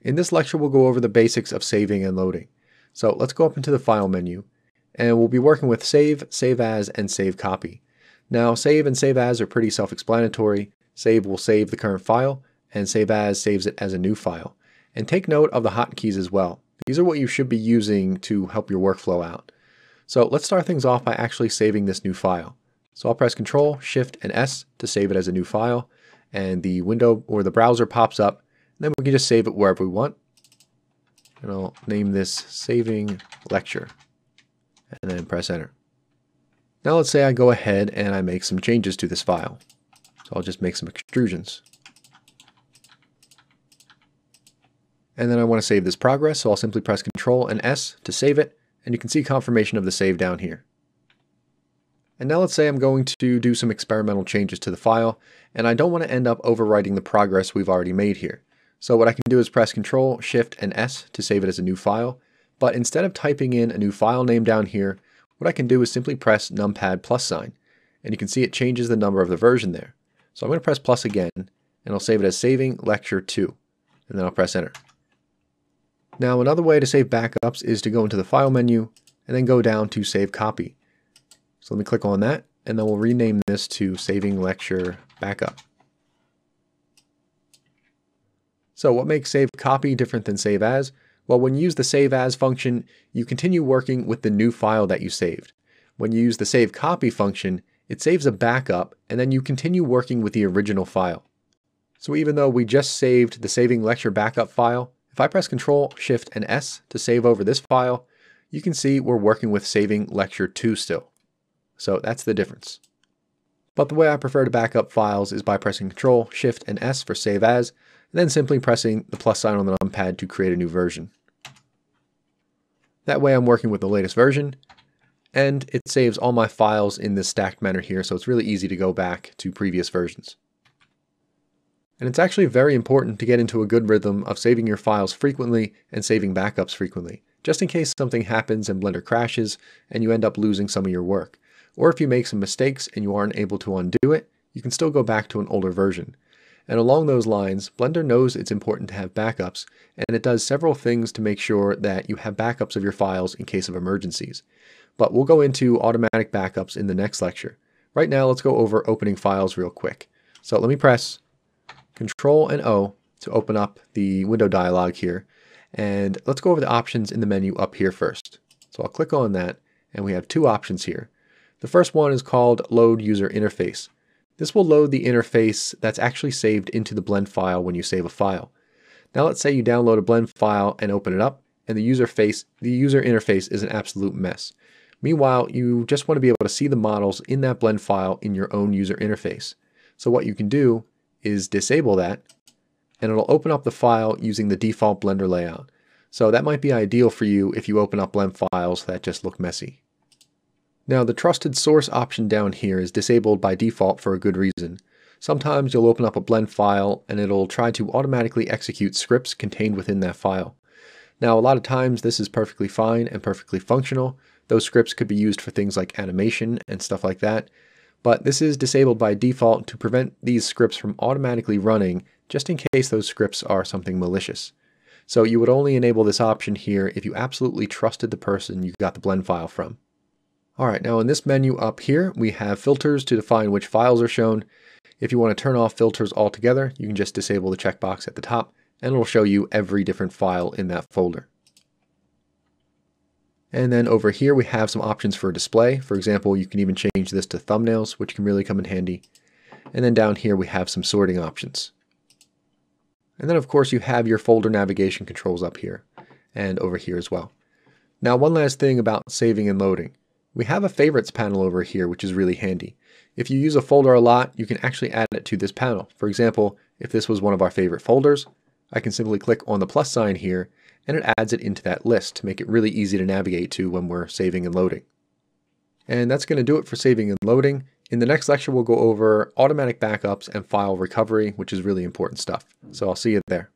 In this lecture, we'll go over the basics of saving and loading. So let's go up into the File menu, and we'll be working with Save, Save As, and Save Copy. Now, Save and Save As are pretty self-explanatory. Save will save the current file, and Save As saves it as a new file. And take note of the hotkeys as well. These are what you should be using to help your workflow out. So let's start things off by actually saving this new file. So I'll press Control, Shift, and S to save it as a new file, and the window or the browser pops up. Then we can just save it wherever we want. And I'll name this Saving Lecture, and then press Enter. Now let's say I go ahead and I make some changes to this file. So I'll just make some extrusions. And then I want to save this progress, so I'll simply press Control and S to save it, and you can see confirmation of the save down here. And now let's say I'm going to do some experimental changes to the file, and I don't want to end up overwriting the progress we've already made here. So what I can do is press Control, Shift, and S to save it as a new file, but instead of typing in a new file name down here, what I can do is simply press numpad plus sign, and you can see it changes the number of the version there. So I'm going to press plus again, and I'll save it as Saving Lecture 2, and then I'll press Enter. Now another way to save backups is to go into the File menu, and then go down to Save Copy. So let me click on that, and then we'll rename this to Saving Lecture Backup. So what makes Save Copy different than Save As? Well, when you use the Save As function, you continue working with the new file that you saved. When you use the Save Copy function, it saves a backup, and then you continue working with the original file. So even though we just saved the Saving Lecture Backup file, if I press Control, Shift, and S to save over this file, you can see we're working with Saving Lecture 2 still. So that's the difference. But the way I prefer to back up files is by pressing Control, Shift, and S for Save As, and then simply pressing the plus sign on the numpad to create a new version. That way I'm working with the latest version, and it saves all my files in this stacked manner here, so it's really easy to go back to previous versions. And it's actually very important to get into a good rhythm of saving your files frequently and saving backups frequently, just in case something happens and Blender crashes and you end up losing some of your work. Or if you make some mistakes and you aren't able to undo it, you can still go back to an older version. And along those lines, Blender knows it's important to have backups, and it does several things to make sure that you have backups of your files in case of emergencies. But we'll go into automatic backups in the next lecture. Right now, let's go over opening files real quick. So let me press Control and O to open up the window dialog here. And let's go over the options in the menu up here first. So I'll click on that, and we have two options here. The first one is called Load User Interface. This will load the interface that's actually saved into the blend file when you save a file. Now let's say you download a blend file and open it up, and the user interface is an absolute mess. Meanwhile, you just want to be able to see the models in that blend file in your own user interface. So what you can do is disable that, and it'll open up the file using the default Blender layout. So that might be ideal for you if you open up blend files that just look messy. Now the trusted source option down here is disabled by default for a good reason. Sometimes you'll open up a blend file and it'll try to automatically execute scripts contained within that file. Now a lot of times this is perfectly fine and perfectly functional. Those scripts could be used for things like animation and stuff like that. But this is disabled by default to prevent these scripts from automatically running just in case those scripts are something malicious. So you would only enable this option here if you absolutely trusted the person you got the blend file from. Alright, now in this menu up here, we have filters to define which files are shown. If you want to turn off filters altogether, you can just disable the checkbox at the top, and it'll show you every different file in that folder. And then over here we have some options for display. For example, you can even change this to thumbnails, which can really come in handy. And then down here we have some sorting options. And then of course you have your folder navigation controls up here, and over here as well. Now one last thing about saving and loading. We have a favorites panel over here, which is really handy. If you use a folder a lot, you can actually add it to this panel. For example, if this was one of our favorite folders, I can simply click on the plus sign here, and it adds it into that list to make it really easy to navigate to when we're saving and loading. And that's going to do it for saving and loading. In the next lecture, we'll go over automatic backups and file recovery, which is really important stuff. So I'll see you there.